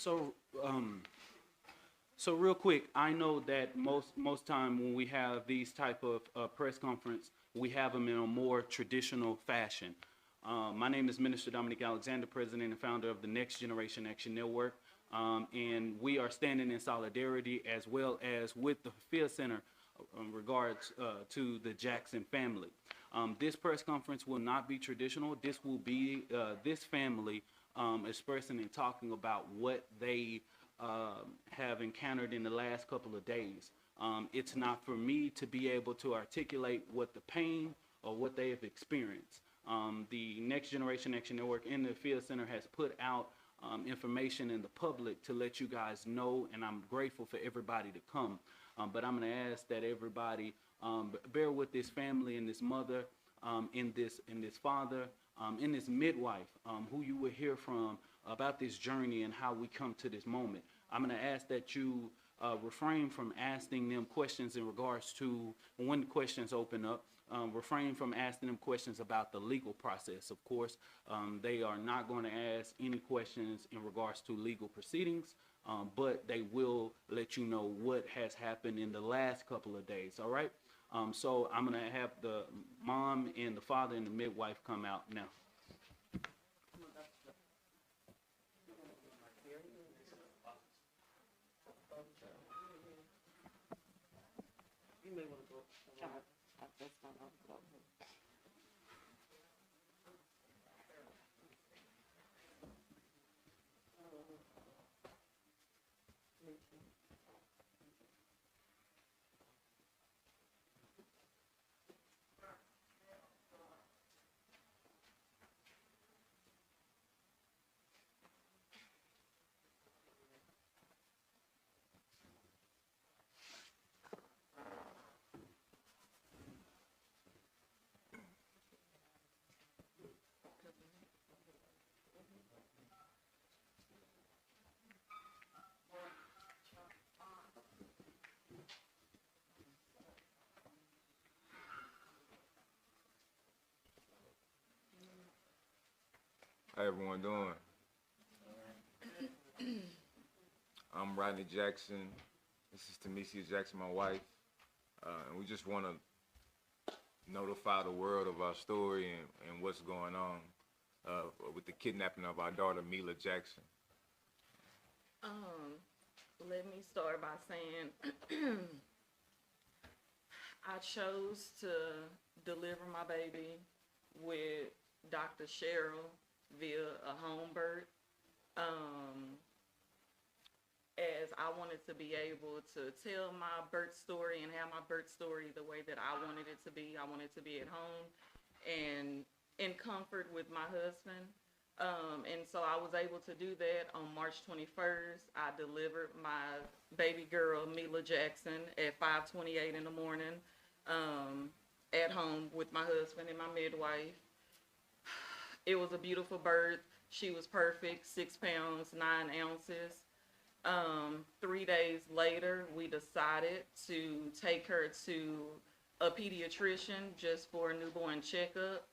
So, so real quick, I know that most time when we have these type of press conference, we have them in a more traditional fashion. My name is Minister Dominic Alexander, President and founder of the Next Generation Action Network, and we are standing in solidarity as well as with the Field Center in regards to the Jackson family. This press conference will not be traditional. This will be this family expressing and talking about what they have encountered in the last couple of days. It's not for me to be able to articulate what the pain or what they have experienced. The Next Generation Action Network in the Field Center has put out information in the public to let you guys know, and I'm grateful for everybody to come. But I'm going to ask that everybody bear with this family and this mother, in this father, in this midwife, who you will hear from about this journey and how we come to this moment. I'm going to ask that you refrain from asking them questions in regards to when questions open up. Refrain from asking them questions about the legal process. Of course, they are not going to ask any questions in regards to legal proceedings, but they will let you know what has happened in the last couple of days, all right? So I'm going to have the mom and the father and the midwife come out now. You may want to go. That's not how to go. How everyone doing? I'm Rodney Jackson. This is Temecia Jackson, my wife. And we just want to notify the world of our story and what's going on with the kidnapping of our daughter, Mila Jackson. Let me start by saying I chose to deliver my baby with Dr. Cheryl via a home birth, as I wanted to be able to tell my birth story and have my birth story the way that I wanted it to be. I wanted to be at home and in comfort with my husband. And so I was able to do that on March 21st. I delivered my baby girl, Mila Jackson, at 5:28 in the morning, at home with my husband and my midwife. It was a beautiful birth. She was perfect, 6 pounds, 9 ounces. 3 days later, we decided to take her to a pediatrician just for a newborn checkup.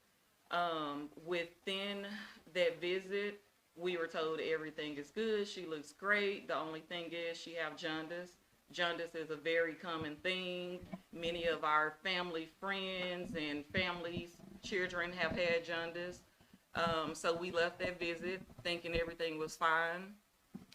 Within that visit, we were told everything is good. She looks great. The only thing is she have jaundice. Jaundice is a very common thing. Many of our family friends and families' children have had jaundice. So we left that visit thinking everything was fine.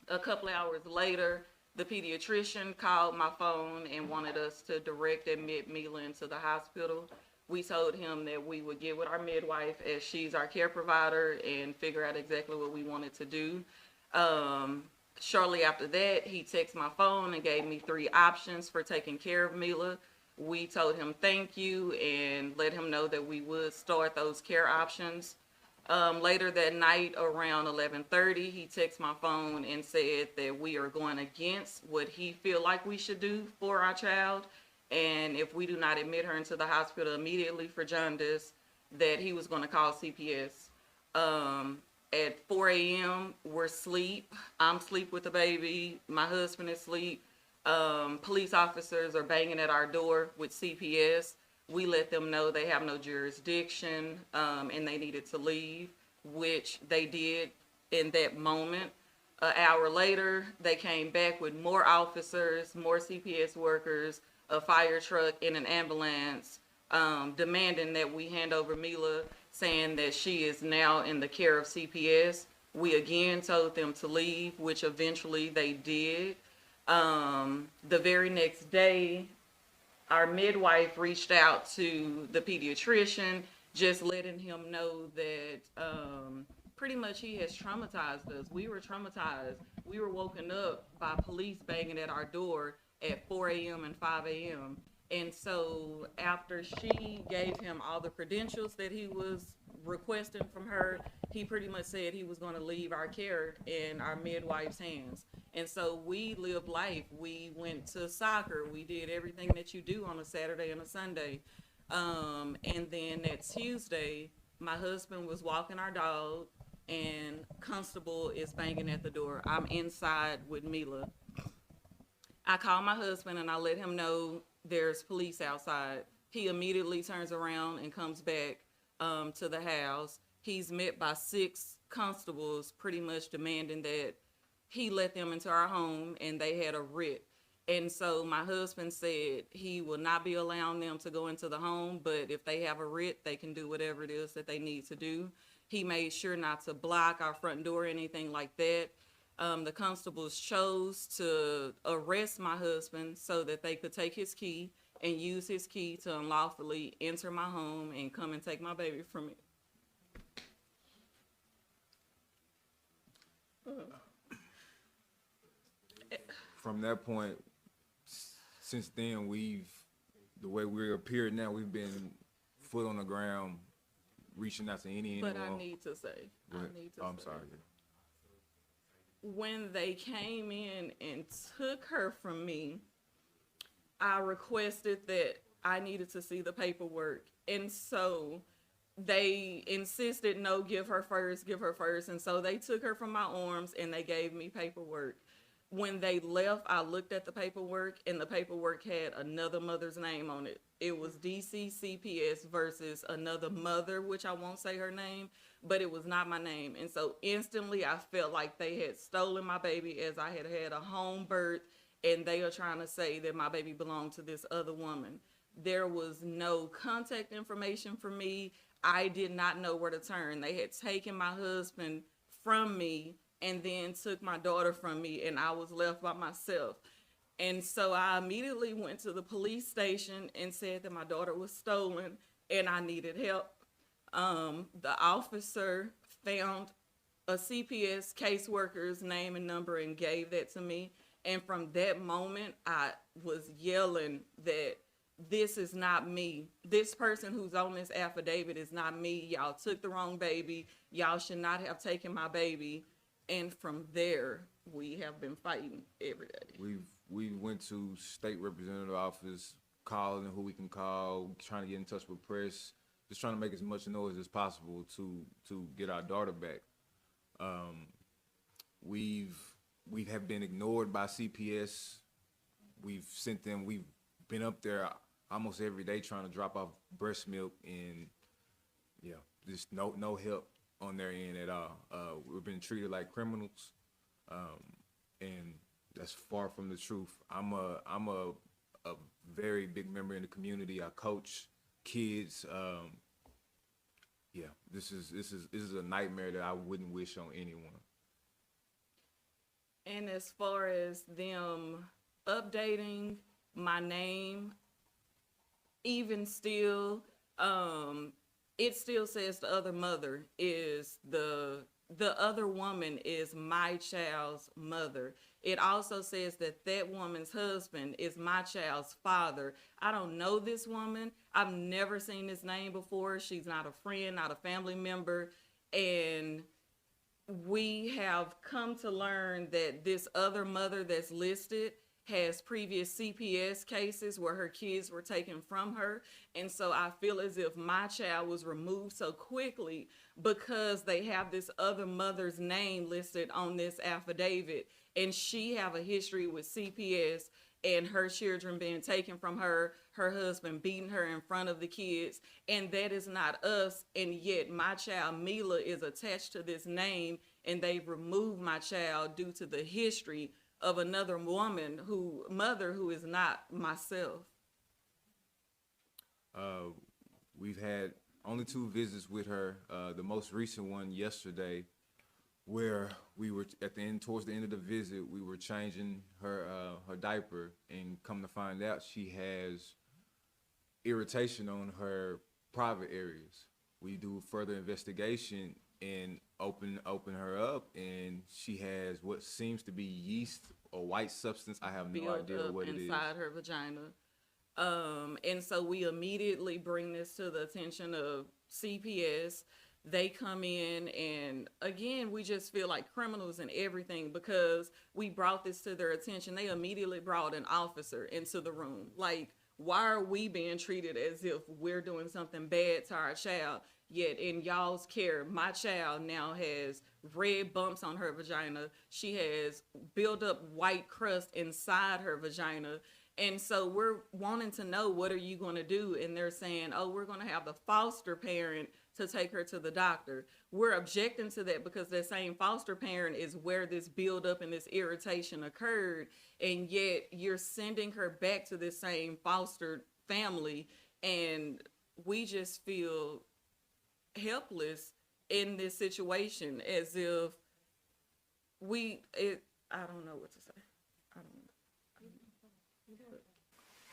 A couple of hours later, the pediatrician called my phone and wanted us to direct admit Mila into the hospital. We told him that we would get with our midwife, as she's our care provider, and figure out exactly what we wanted to do. Shortly after that, he texted my phone and gave me 3 options for taking care of Mila. We told him thank you and let him know that we would start those care options. Later that night around 11:30, he texted my phone and said that we are going against what he feel like we should do for our child, and if we do not admit her into the hospital immediately for jaundice, that he was going to call CPS. At 4 a.m., we're asleep. I'm asleep with the baby. My husband is asleep. Police officers are banging at our door with CPS. We let them know they have no jurisdiction, and they needed to leave, which they did in that moment. An hour later, they came back with more officers, more CPS workers, a fire truck, and an ambulance, demanding that we hand over Mila, saying that she is now in the care of CPS. We again told them to leave, which eventually they did. The very next day, our midwife reached out to the pediatrician, just letting him know that pretty much he has traumatized us. We were traumatized. We were woken up by police banging at our door at 4 a.m. and 5 a.m. And so after she gave him all the credentials that he was requesting from her, he pretty much said he was going to leave our care in our midwife's hands. And so we lived life. We went to soccer. We did everything that you do on a Saturday and a Sunday. And then that Tuesday, my husband was walking our dog, and constable is banging at the door. I'm inside with Mila. I call my husband and I let him know there's police outside. He immediately turns around and comes back to the house. He's met by 6 constables pretty much demanding that he let them into our home, and they had a writ. And so my husband said he will not be allowing them to go into the home, but if they have a writ, they can do whatever it is that they need to do. He made sure not to block our front door or anything like that. The constables chose to arrest my husband so that they could take his key and use his key to unlawfully enter my home and come and take my baby from me. From that point, since then, the way we're appeared now, we've been foot on the ground, reaching out to anyone. But I need to say, I'm sorry. When they came in and took her from me, I requested that I needed to see the paperwork. And so they insisted, no, give her first. And so they took her from my arms and they gave me paperwork. When they left, I looked at the paperwork, and the paperwork had another mother's name on it. It was DC CPS versus another mother, which I won't say her name, but it was not my name. And so instantly I felt like they had stolen my baby, as I had had a home birth, and they are trying to say that my baby belonged to this other woman. There was no contact information for me. I did not know where to turn. They had taken my husband from me and then took my daughter from me, and I was left by myself. And so I immediately went to the police station and said that my daughter was stolen and I needed help. The officer found a CPS caseworker's name and number and gave that to me. And from that moment, I was yelling that this is not me. This person who's on this affidavit is not me. Y'all took the wrong baby. Y'all should not have taken my baby. And from there, we have been fighting every day. We went to state representative office, calling who we can call, trying to get in touch with press, just trying to make as much noise as possible to get our daughter back. We have been ignored by CPS. We've been up there almost every day trying to drop off breast milk, and just no help on their end at all. We've been treated like criminals, and that's far from the truth. I'm a very big member in the community. I coach kids. This is a nightmare that I wouldn't wish on anyone. And as far as them updating my name, even still, it still says the other mother is the other woman is my child's mother. It also says that that woman's husband is my child's father. I don't know this woman. I've never seen this name before. She's not a friend, not a family member. And we have come to learn that this other mother that's listed has previous CPS cases where her kids were taken from her. And so I feel as if my child was removed so quickly because they have this other mother's name listed on this affidavit, and she have a history with CPS and her children being taken from her husband beating her in front of the kids, and that is not us. And yet my child Mila is attached to this name and they've removed my child due to the history of another mother who is not myself. We've had only 2 visits with her. The most recent one yesterday, where we were towards the end of the visit, we were changing her diaper, and come to find out she has irritation on her private areas. We do further investigation and open her up, and she has what seems to be yeast or white substance. I have no idea what it is. Inside her vagina. And so we immediately bring this to the attention of CPS. They come in, and again, we just feel like criminals and everything because we brought this to their attention. They immediately brought an officer into the room. Like, why are we being treated as if we're doing something bad to our child? Yet in y'all's care, my child now has red bumps on her vagina. She has built up white crust inside her vagina. And so we're wanting to know, what are you going to do? And they're saying, oh, we're going to have the foster parent to take her to the doctor. We're objecting to that because that same foster parent is where this buildup and this irritation occurred. And yet you're sending her back to this same foster family. And we just feel helpless in this situation, as if I don't know what to say.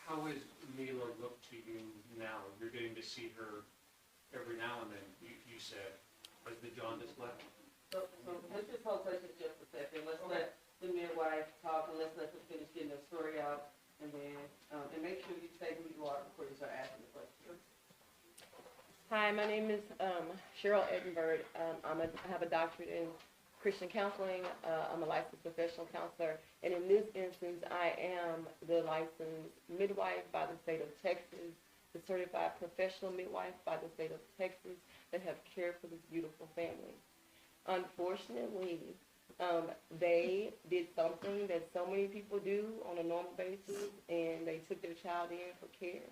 How is Mila look to you now? You're getting to see her every now and then, you said. Has the jaundice left? So let's just hold questions just a second. Let's let the midwife talk, and let's let them finish getting their story out, and then and make sure you say who you are before you start asking the questions. Hi, my name is Cheryl Edinbyrd. I have a doctorate in Christian counseling. I'm a licensed professional counselor, and in this instance, I am the licensed midwife by the state of Texas, the certified professional midwife by the state of Texas that have cared for this beautiful family. Unfortunately, they did something that so many people do on a normal basis, and they took their child in for care.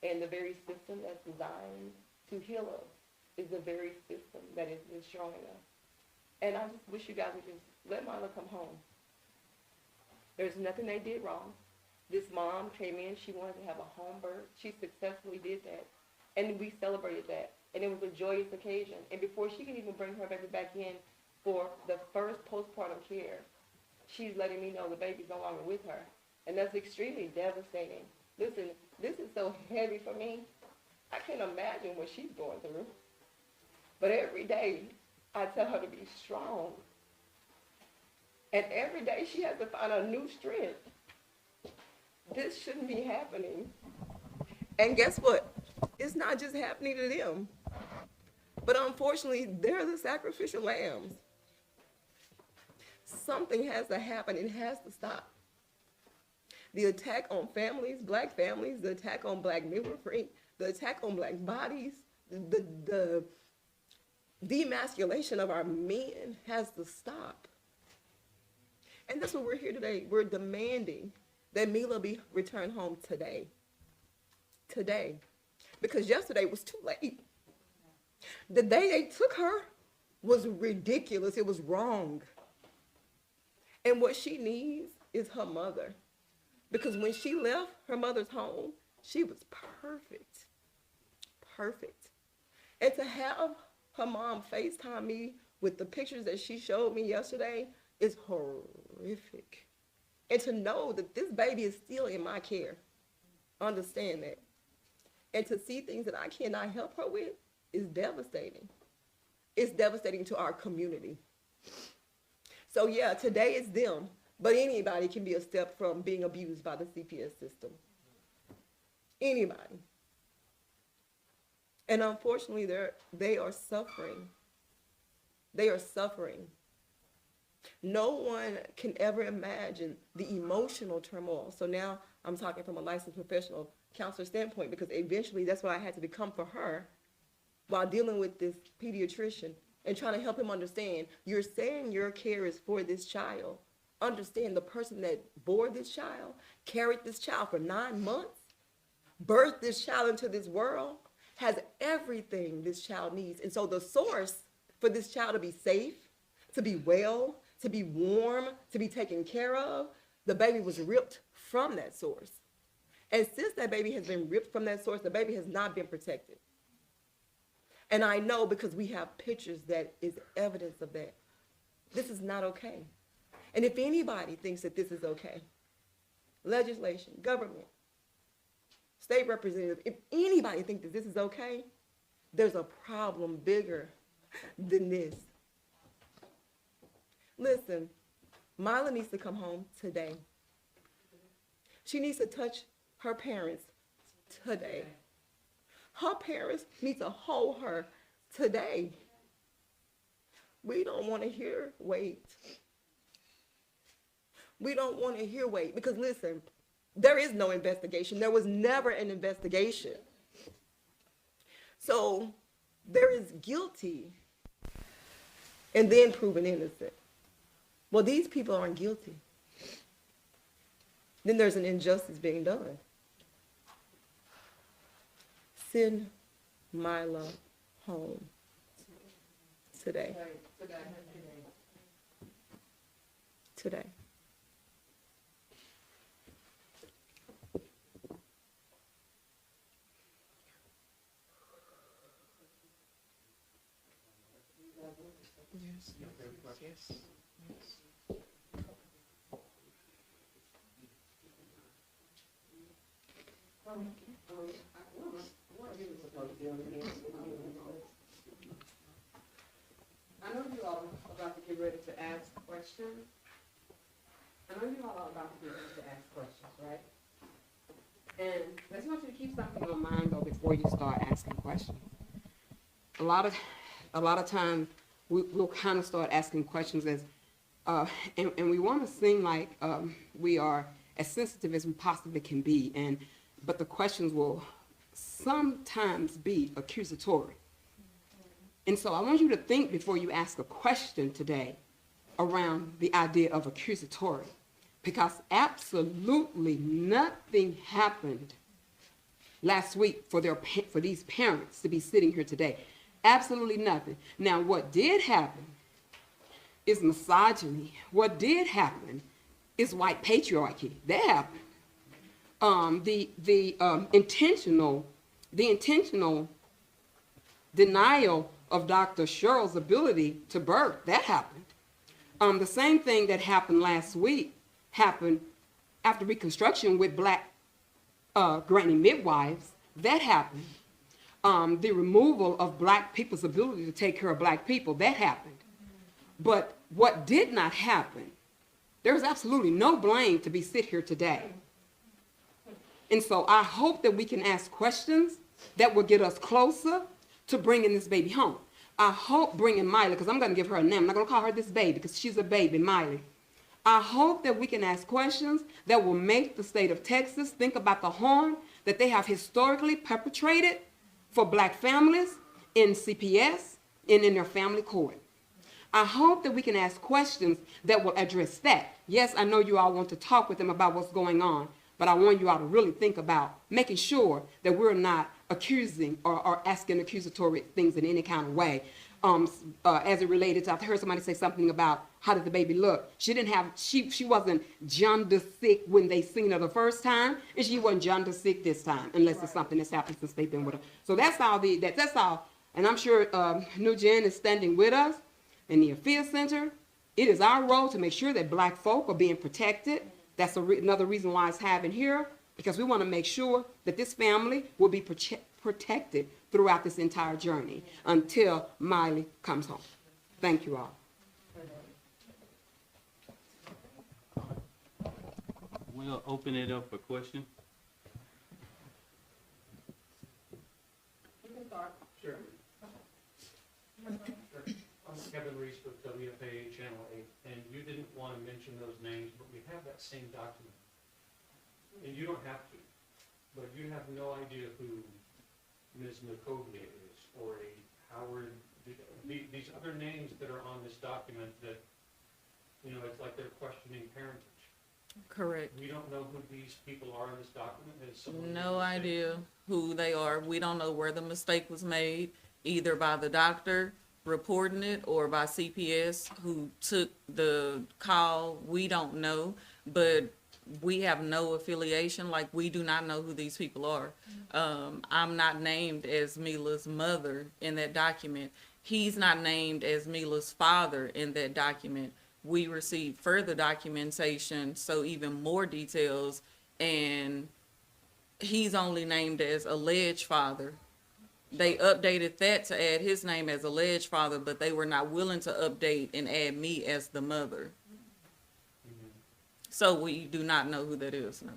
And the very system that's designed to heal us is the very system that is destroying us. And I just wish you guys would just let Mila come home. There's nothing they did wrong. This mom came in, she wanted to have a home birth. She successfully did that. And we celebrated that. And it was a joyous occasion. And before she can even bring her baby back in for the first postpartum care, she's letting me know the baby's no longer with her. And that's extremely devastating. Listen, this is so heavy for me. I can't imagine what she's going through. But every day, I tell her to be strong. And every day she has to find a new strength. This shouldn't be happening. And guess what? It's not just happening to them. But unfortunately, they're the sacrificial lambs. Something has to happen. It has to stop. The attack on families, black families, the attack on black midwifery, the attack on black bodies, the demasculation of our men has to stop. And that's what we're here today. We're demanding that Mila be returned home today. Today. Because yesterday was too late. The day they took her was ridiculous. It was wrong. And what she needs is her mother. Because when she left her mother's home, she was perfect. Perfect. And to have her mom FaceTime me with the pictures that she showed me yesterday is horrific. And to know that this baby is still in my care, understand that. And to see things that I cannot help her with is devastating. It's devastating to our community. So yeah, today it's them, but anybody can be a step from being abused by the CPS system. Anybody. And unfortunately, they are suffering. They are suffering. No one can ever imagine the emotional turmoil. So now I'm talking from a licensed professional counselor standpoint, because eventually that's what I had to become for her while dealing with this pediatrician and trying to help him understand, you're saying your care is for this child. Understand the person that bore this child, carried this child for 9 months, birthed this child into this world, has everything this child needs. And so the source for this child to be safe, to be well, to be warm, to be taken care of, the baby was ripped from that source. And since that baby has been ripped from that source, the baby has not been protected. And I know because we have pictures that is evidence of that. This is not okay. And if anybody thinks that this is okay, legislation, government, state representative, if anybody thinks that this is okay, there's a problem bigger than this. Listen, Mila needs to come home today. She needs to touch her parents today. Her parents need to hold her today. We don't want to hear wait. We don't want to hear wait because listen, there is no investigation. There was never an investigation. So there is guilty and then proven innocent. Well, these people aren't guilty. Then there's an injustice being done. Send Mila home today. Today. Yes. Yes. I know you all are about to get ready to ask questions. Right? And I just want you to keep something in mind though before you start asking questions. A lot of times we'll kind of start asking questions as, and we want to seem like we are as sensitive as we possibly can be, but the questions will sometimes be accusatory. And so I want you to think before you ask a question today around the idea of accusatory, because absolutely nothing happened last week for these parents to be sitting here today. Absolutely nothing. Now, what did happen is misogyny. What did happen is white patriarchy. That happened. The intentional denial of Dr. Cheryl's ability to birth. That happened. The same thing that happened last week happened after Reconstruction with black granny midwives. That happened. The removal of black people's ability to take care of black people. That happened. But what did not happen, there was absolutely no blame to be sit here today. And so I hope that we can ask questions that will get us closer to bringing this baby home. I hope bringing Mila, because I'm going to give her a name. I'm not going to call her this baby because she's a baby, Mila. I hope that we can ask questions that will make the state of Texas think about the harm that they have historically perpetrated for black families in CPS and in their family court. I hope that we can ask questions that will address that. Yes, I know you all want to talk with them about what's going on, but I want you all to really think about making sure that we're not accusing or asking accusatory things in any kind of way. As it related to, I heard somebody say something about how did the baby look. She wasn't Jaundice sick when they seen her the first time, and she wasn't Jaundice sick this time, unless it's something that's happened since they've been with her. So that's all. And I'm sure New Jen is standing with us in the Afia Center. It is our role to make sure that black folk are being protected. That's another reason why it's happening here, because we want to make sure that this family will be protected throughout this entire journey until Miley comes home. Thank you all. We'll open it up for questions. You can start. Sure. I'm Kevin Reese with WFAA Channel 8, and you didn't want to mention those names, but we have that same document. And you don't have to, but you have no idea who Ms. Nacoglia is, or a Howard, these other names that are on this document that, you know, it's like they're questioning parentage. Correct. We don't know who these people are in this document. No idea who they are. We don't know where the mistake was made, either by the doctor reporting it or by CPS who took the call. We don't know, but we have no affiliation. Like, we do not know who these people are. I'm not named as Mila's mother in that document. He's not named as Mila's father in that document. We received further documentation, so even more details, and he's only named as alleged father. They updated that to add his name as alleged father, but they were not willing to update and add me as the mother. So we do not know who that is now.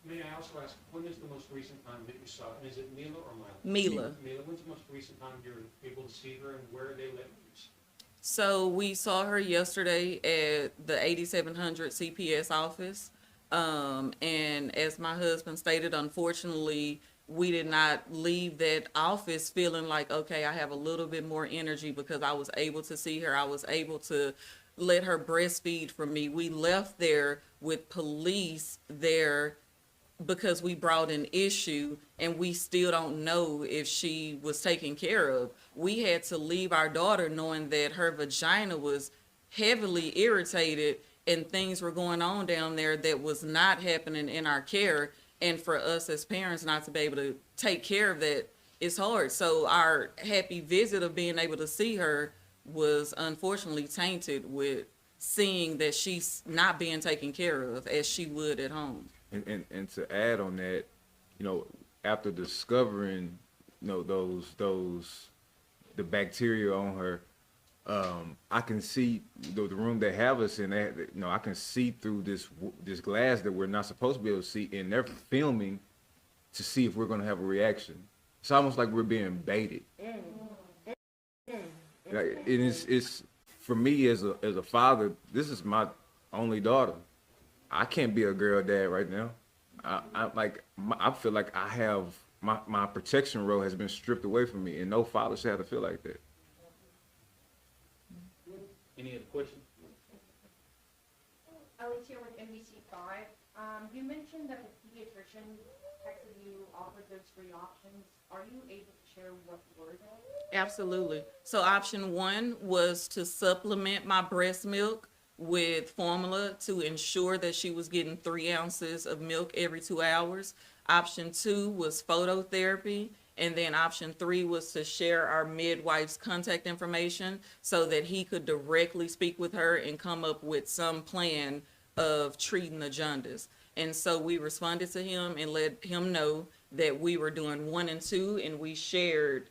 May I also ask, when is the most recent time that you saw it? And is it Mila or Mila? Mila. Mila, when's the most recent time you're able to see her, and where are they let loose? So we saw her yesterday at the 8700 CPS office. And as my husband stated, unfortunately, we did not leave that office feeling like, okay, I have a little bit more energy because I was able to see her. I was able to let her breastfeed from me. We left there with police there because we brought an issue, and we still don't know if she was taken care of. We had to leave our daughter knowing that her vagina was heavily irritated and things were going on down there that was not happening in our care. And for us as parents not to be able to take care of that is hard. So our happy visit of being able to see her was unfortunately tainted with seeing that she's not being taken care of as she would at home. And to add on that, you know, after discovering, you know, the bacteria on her, I can see the room they have us in. You know, I can see through this glass that we're not supposed to be able to see, and they're filming to see if we're going to have a reaction. It's almost like we're being baited. Like, it's for me as a father. This is my only daughter. I can't be a girl dad right now. I feel like I have my protection role has been stripped away from me, and no father should have to feel like that. Any other questions? Alicia with NBC5. You mentioned that the pediatrician texted you, offered those free options. Are you able to share what were they? Absolutely. So option one was to supplement my breast milk with formula to ensure that she was getting 3 ounces of milk every 2 hours. Option two was phototherapy. And then option three was to share our midwife's contact information so that he could directly speak with her and come up with some plan of treating the jaundice. And so we responded to him and let him know that we were doing 1 and 2, and we shared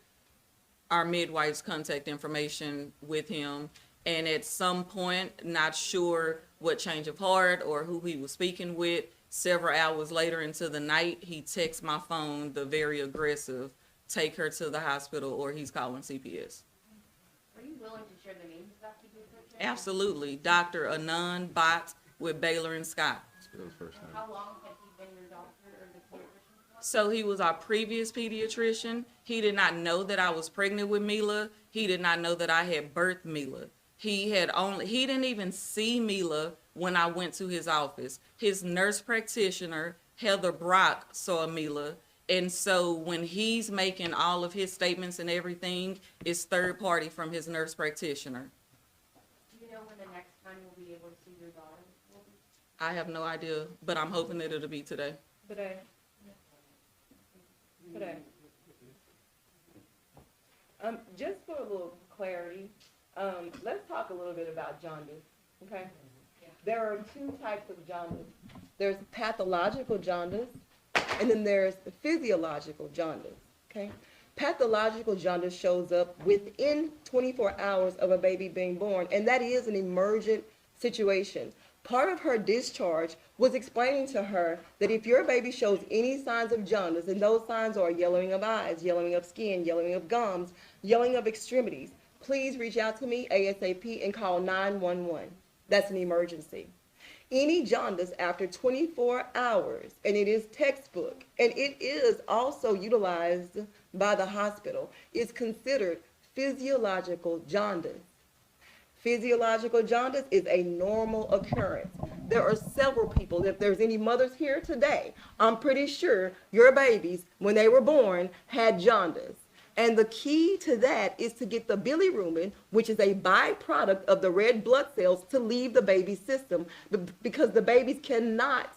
our midwife's contact information with him. And at some point, not sure what change of heart or who he was speaking with, several hours later into the night, he texts my phone, the very aggressive, take her to the hospital or he's calling CPS. Are you willing to share the names of that pediatrician? Absolutely. Dr. Anand Bhatt with Baylor and Scott. How long had he been your doctor or the pediatrician? So he was our previous pediatrician. He did not know that I was pregnant with Mila. He did not know that I had birthed Mila. He didn't even see Mila when I went to his office. His nurse practitioner, Heather Brock, saw Mila. And so when he's making all of his statements and everything, it's third party from his nurse practitioner. Do you know when the next time you'll be able to see your daughter will be? I have no idea, but I'm hoping that it'll be today. Today. Just for a little clarity, let's talk a little bit about jaundice, okay? There are 2 types of jaundice. There's pathological jaundice, and then there's physiological jaundice, okay? Pathological jaundice shows up within 24 hours of a baby being born, and that is an emergent situation. Part of her discharge was explaining to her that if your baby shows any signs of jaundice, and those signs are yellowing of eyes, yellowing of skin, yellowing of gums, yellowing of extremities, please reach out to me ASAP and call 911. That's an emergency. Any jaundice after 24 hours, and it is textbook, and it is also utilized by the hospital, is considered physiological jaundice. Physiological jaundice is a normal occurrence. There are several people, if there's any mothers here today, I'm pretty sure your babies, when they were born, had jaundice. And the key to that is to get the bilirubin, which is a byproduct of the red blood cells, to leave the baby's system because the babies cannot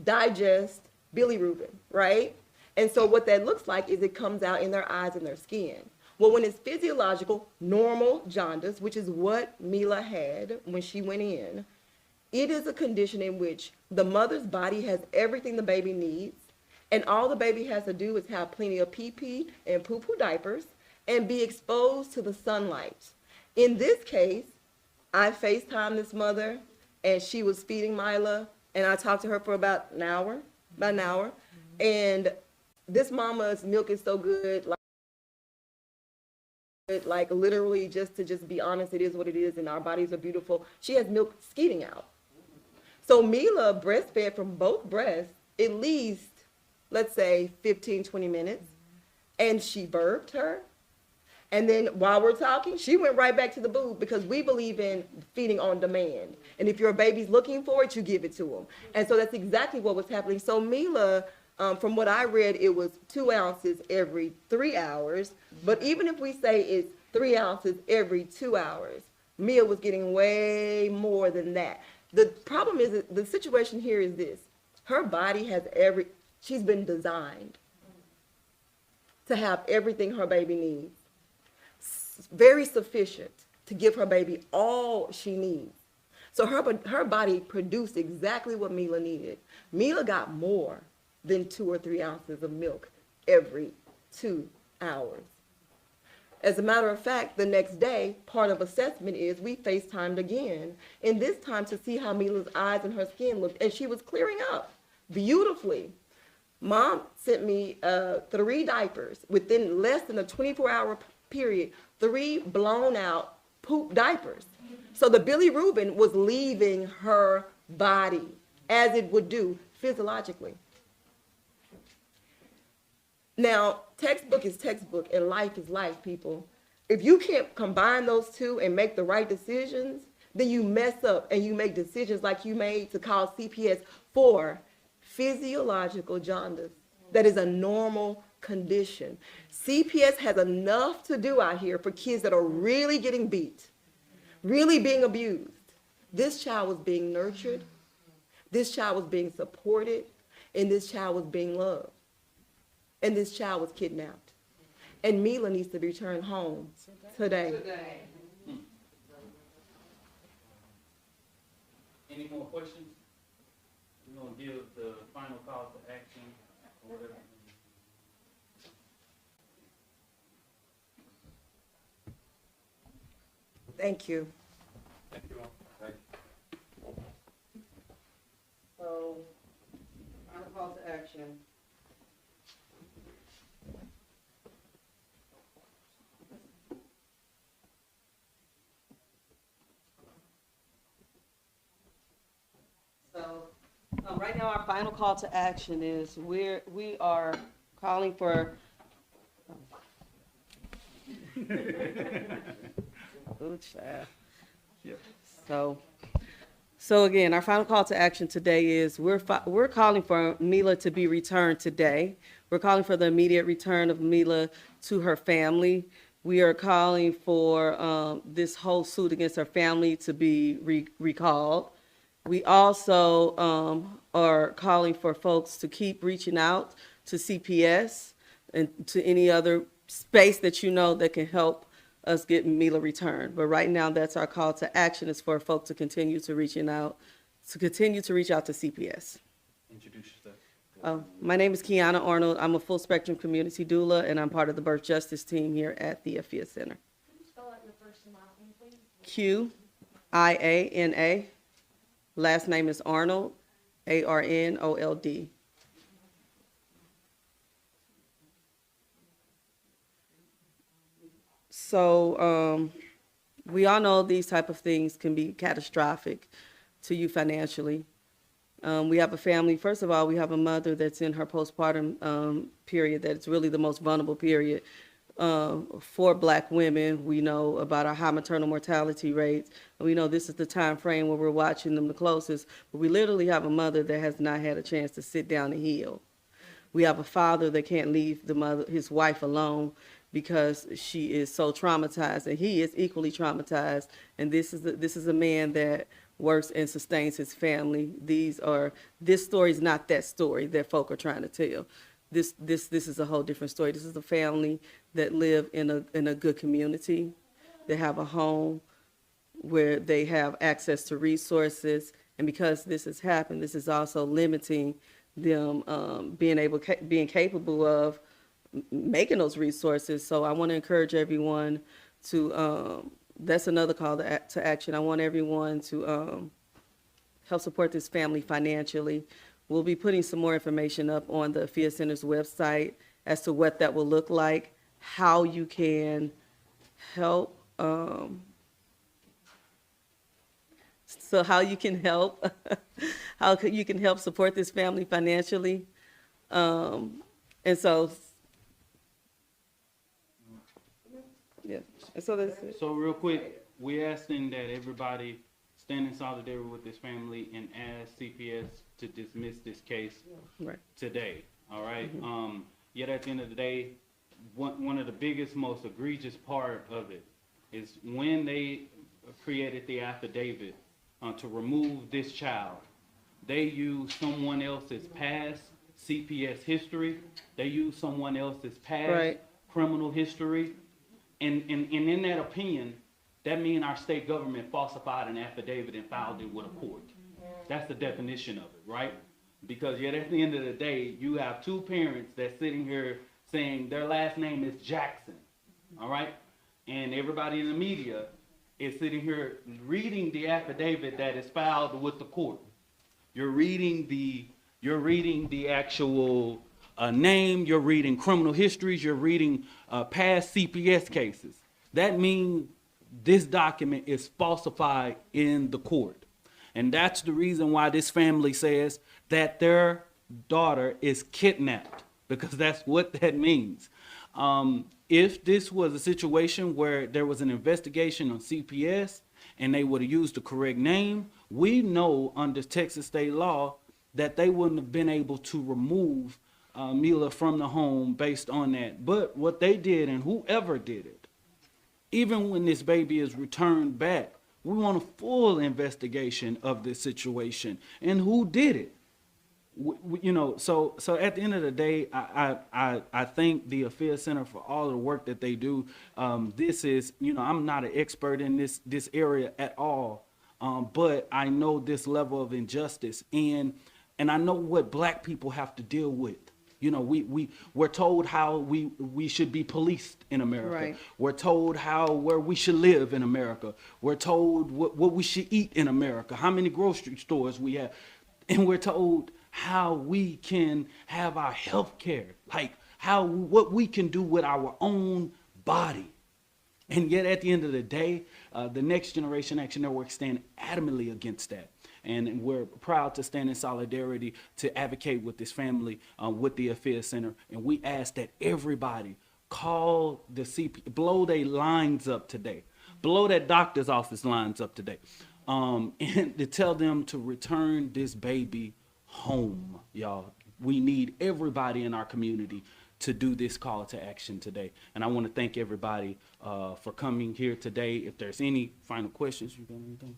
digest bilirubin, right? And so what that looks like is it comes out in their eyes and their skin. Well, when it's physiological, normal jaundice, which is what Mila had when she went in, it is a condition in which the mother's body has everything the baby needs, and all the baby has to do is have plenty of pee-pee and poo-poo diapers and be exposed to the sunlight. In this case, I FaceTimed this mother, and she was feeding Mila, and I talked to her for about an hour, and this mama's milk is so good, like literally, just to be honest, it is what it is, and our bodies are beautiful. She has milk skeeting out. So Mila breastfed from both breasts at least, let's say 15, 20 minutes, and she burped her. And then while we're talking, she went right back to the boob, because we believe in feeding on demand. And if your baby's looking for it, you give it to them. And so that's exactly what was happening. So Mila, from what I read, it was 2 ounces every 3 hours. But even if we say it's 3 ounces every 2 hours, Mia was getting way more than that. The problem is that the situation here is this. Her body has she's been designed to have everything her baby needs. Very sufficient to give her baby all she needs. So her body produced exactly what Mila needed. Mila got more than 2 or 3 ounces of milk every 2 hours. As a matter of fact, the next day, part of assessment is we FaceTimed again, and this time to see how Mila's eyes and her skin looked, and she was clearing up beautifully. Mom sent me 3 diapers within less than a 24-hour period, 3 blown out poop diapers. So the bilirubin was leaving her body as it would do physiologically. Now, textbook is textbook and life is life, people. If you can't combine those two and make the right decisions, then you mess up and you make decisions like you made to call CPS for physiological jaundice. That is a normal condition. CPS has enough to do out here for kids that are really getting beat, really being abused. This child was being nurtured, this child was being supported, and this child was being loved. And this child was kidnapped. And Mila needs to return home today. Any more questions? We're going to give the final call to action or whatever. Thank you. Thank you all. So, final call to action. So, right now our final call to action is we are calling for. So again, our final call to action today is we're calling for Mila to be returned today. We're calling for the immediate return of Mila to her family. We are calling for this whole suit against her family to be recalled. We also are calling for folks to keep reaching out to CPS and to any other space that you know that can help us get Mila returned. But right now, that's our call to action, is for folks to continue to reach out to CPS. Introduce yourself. My name is Kiana Arnold. I'm a full spectrum community doula, and I'm part of the birth justice team here at the AFIA Center. Can you spell out your first and last name, please? Q-I-A-N-A. Last name is Arnold, A-R-N-O-L-D. So we all know these type of things can be catastrophic to you financially. We have a family, first of all, we have a mother that's in her postpartum period that's really the most vulnerable period for Black women. We know about our high maternal mortality rates, and we know this is the time frame where we're watching them the closest, but we literally have a mother that has not had a chance to sit down and heal. We have a father that can't leave his wife alone because she is so traumatized, and he is equally traumatized. And this is a man that works and sustains his family. This story is not that story that folk are trying to tell. This is a whole different story. This is a family that live in a good community. They have a home where they have access to resources, and because this has happened, this is also limiting them being capable of making those resources. So I want to encourage everyone to that's another call to action. I want everyone to help support this family financially. We'll be putting some more information up on the AFIA Center's website as to what that will look like, how you can help. So how you can help, you can help support this family financially. And so, yeah, and so that's it. So real quick, we're asking that everybody stand in solidarity with this family and ask CPS to dismiss this case Right. today, all right? Yet at the end of the day, one of the biggest, most egregious part of it is when they created the affidavit to remove this child, they used someone else's past CPS history, they used someone else's past Right. criminal history, and in that opinion, that means our state government falsified an affidavit and filed it with a court. That's the definition of it, right? Because yet at the end of the day, you have two parents that's sitting here saying their last name is Jackson, all right? And everybody in the media is sitting here reading the affidavit that is filed with the court. You're reading the actual name, you're reading criminal histories, you're reading past CPS cases. That means this document is falsified in the court. And that's the reason why this family says that their daughter is kidnapped, because that's what that means. If this was a situation where there was an investigation on CPS and they would have used the correct name, we know under Texas state law that they wouldn't have been able to remove Mila from the home based on that. But what they did, and whoever did it, even when this baby is returned back, we want a full investigation of this situation and who did it. So at the end of the day, I thank the AFIA Center for all the work that they do. This is, I'm not an expert in this area at all, but I know this level of injustice, and I know what Black people have to deal with. We're told how we should be policed in America. Right. We're told where we should live in America. We're told what we should eat in America, how many grocery stores we have, and we're told how we can have our health care, like what we can do with our own body. And yet at the end of the day, the Next Generation Action Network stand adamantly against that. And we're proud to stand in solidarity to advocate with this family, with the AFIA Center. And we ask that everybody call the blow their lines up today. Blow that doctor's office lines up today. And to tell them to return this baby home, y'all. We need everybody in our community to do this call to action today. And I want to thank everybody for coming here today. If there's any final questions, you got anything?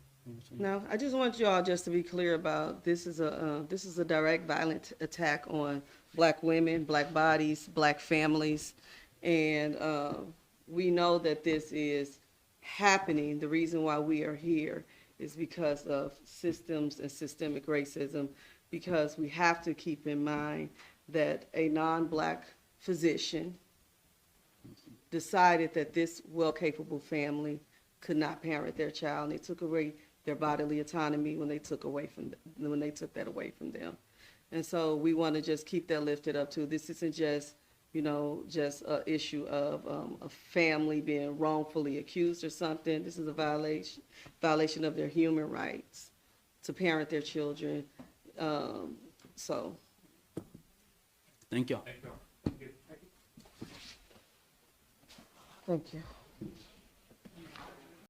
No, I just want you all just to be clear about this is a direct violent attack on Black women, Black bodies, Black families, and we know that this is happening. The reason why we are here is because of systems and systemic racism, because we have to keep in mind that a non-Black physician decided that this well-capable family could not parent their child, and they took away their bodily autonomy when they took that away from them. And so we want to just keep that lifted up too. This isn't just an issue of a family being wrongfully accused or something. This is a violation of their human rights to parent their children. So. Thank y'all. Thank you. Thank you.